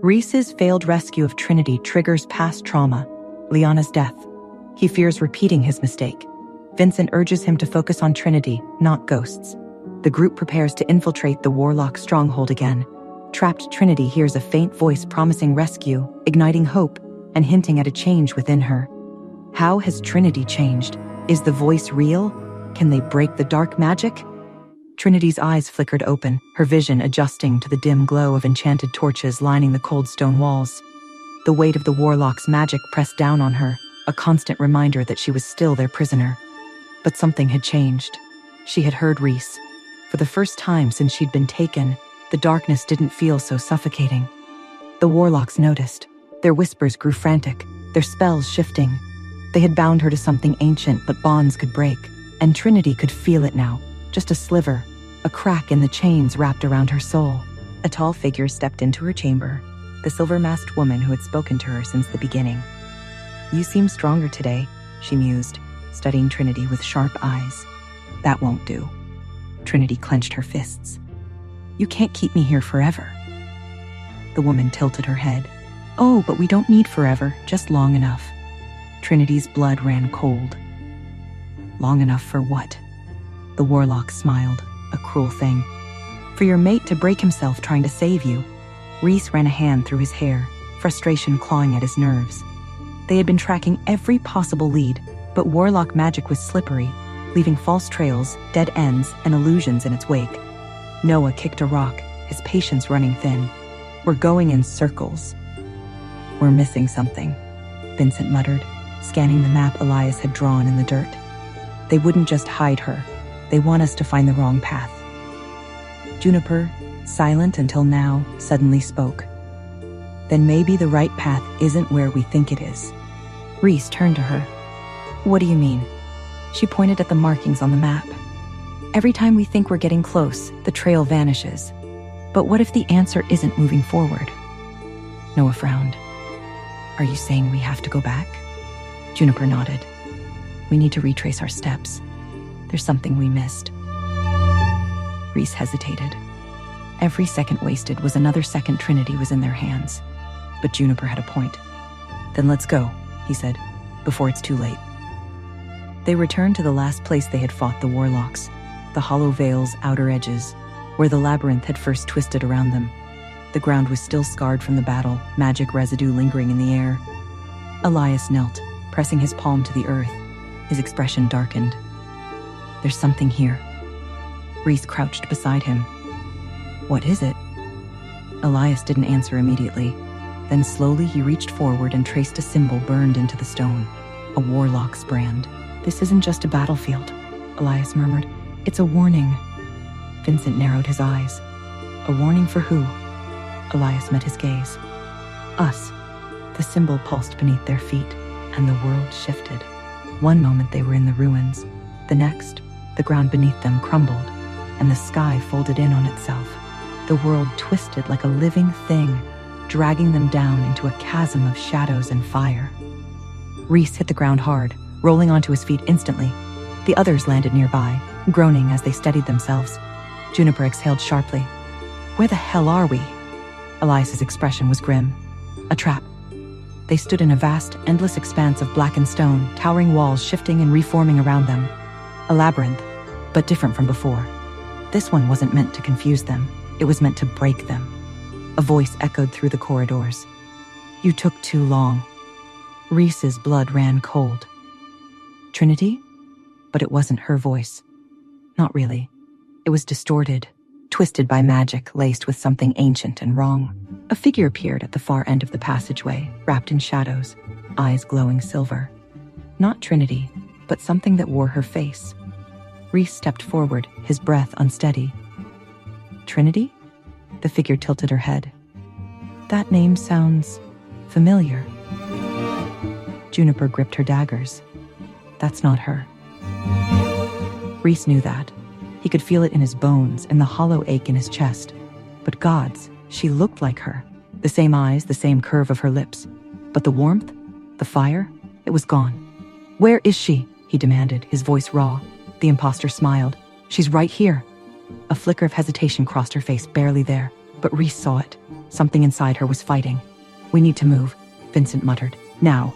Reece's failed rescue of Trinity triggers past trauma, Liana's death. He fears repeating his mistake. Vincent urges him to focus on Trinity, not ghosts. The group prepares to infiltrate the Warlock stronghold again. Trapped Trinity hears a faint voice promising rescue, igniting hope, and hinting at a change within her. How has Trinity changed? Is the voice real? Can they break the dark magic? Trinity's eyes flickered open, her vision adjusting to the dim glow of enchanted torches lining the cold stone walls. The weight of the Warlock's magic pressed down on her, a constant reminder that she was still their prisoner. But something had changed. She had heard Reece. For the first time since she'd been taken, the darkness didn't feel so suffocating. The Warlocks noticed. Their whispers grew frantic, their spells shifting. They had bound her to something ancient, but bonds could break. And Trinity could feel it now, just a sliver, a crack in the chains wrapped around her soul. A tall figure stepped into her chamber, the silver-masked woman who had spoken to her since the beginning. "You seem stronger today," she mused, studying Trinity with sharp eyes. "That won't do." Trinity clenched her fists. "You can't keep me here forever." The woman tilted her head. "Oh, but we don't need forever, just long enough." Trinity's blood ran cold. Long enough for what? The Warlock smiled, a cruel thing. "For your mate to break himself trying to save you." Reece ran a hand through his hair, frustration clawing at his nerves. They had been tracking every possible lead, but Warlock magic was slippery, leaving false trails, dead ends, and illusions in its wake. Noah kicked a rock, his patience running thin. "We're going in circles." "We're missing something," Vincent muttered, scanning the map Elias had drawn in the dirt. "They wouldn't just hide her. They want us to find the wrong path." Juniper, silent until now, suddenly spoke. "Then maybe the right path isn't where we think it is." Reece turned to her. "What do you mean?" She pointed at the markings on the map. "Every time we think we're getting close, the trail vanishes. But what if the answer isn't moving forward?" Noah frowned. "Are you saying we have to go back?" Juniper nodded. "We need to retrace our steps. There's something we missed." Reece hesitated. Every second wasted was another second Trinity was in their hands. But Juniper had a point. "Then let's go," he said, "before it's too late." They returned to the last place they had fought the Warlocks, the Hollow Vale's outer edges, where the labyrinth had first twisted around them. The ground was still scarred from the battle, magic residue lingering in the air. Elias knelt, pressing his palm to the earth. His expression darkened. "There's something here." Reece crouched beside him. "What is it?" Elias didn't answer immediately. Then slowly he reached forward and traced a symbol burned into the stone, a Warlock's brand. "This isn't just a battlefield," Elias murmured. "It's a warning." Vincent narrowed his eyes. "A warning for who?" Elias met his gaze. "Us." The symbol pulsed beneath their feet, and the world shifted. One moment they were in the ruins. The next, the ground beneath them crumbled, and the sky folded in on itself. The world twisted like a living thing, dragging them down into a chasm of shadows and fire. Reece hit the ground hard, rolling onto his feet instantly. The others landed nearby, groaning as they steadied themselves. Juniper exhaled sharply. "Where the hell are we?" Elias's expression was grim. "A trap." They stood in a vast, endless expanse of blackened stone, towering walls shifting and reforming around them. A labyrinth, but different from before. This one wasn't meant to confuse them. It was meant to break them. A voice echoed through the corridors. "You took too long." Reece's blood ran cold. "Trinity?" But it wasn't her voice. Not really. It was distorted, twisted by magic laced with something ancient and wrong. A figure appeared at the far end of the passageway, wrapped in shadows, eyes glowing silver. Not Trinity, but something that wore her face. Reece stepped forward, his breath unsteady. "Trinity?" The figure tilted her head. "That name sounds familiar." Juniper gripped her daggers. "That's not her." Reece knew that. He could feel it in his bones and the hollow ache in his chest. But gods, she looked like her. The same eyes, the same curve of her lips. But the warmth, the fire, it was gone. "Where is she?" he demanded, his voice raw. The imposter smiled. "She's right here." A flicker of hesitation crossed her face, barely there. But Reece saw it. Something inside her was fighting. "We need to move," Vincent muttered. "Now."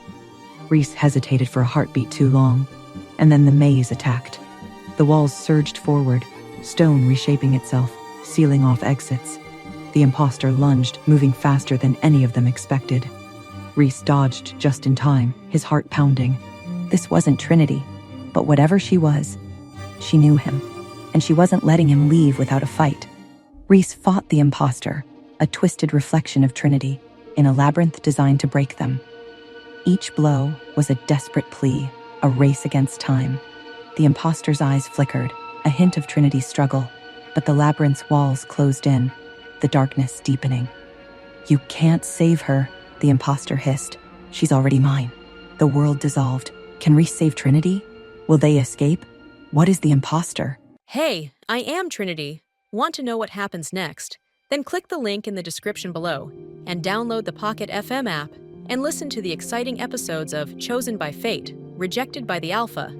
Reece hesitated for a heartbeat too long, and then the maze attacked. The walls surged forward, stone reshaping itself, sealing off exits. The imposter lunged, moving faster than any of them expected. Reece dodged just in time, his heart pounding. This wasn't Trinity, but whatever she was, she knew him, and she wasn't letting him leave without a fight. Reece fought the imposter, a twisted reflection of Trinity, in a labyrinth designed to break them. Each blow was a desperate plea, a race against time. The imposter's eyes flickered, a hint of Trinity's struggle, but the labyrinth's walls closed in, the darkness deepening. "You can't save her," the imposter hissed. "She's already mine." The world dissolved. Can Reece save Trinity? Will they escape? What is the imposter? Hey, I am Trinity. Want to know what happens next? Then click the link in the description below and download the Pocket FM app and listen to the exciting episodes of Chosen by Fate, Rejected by the Alpha,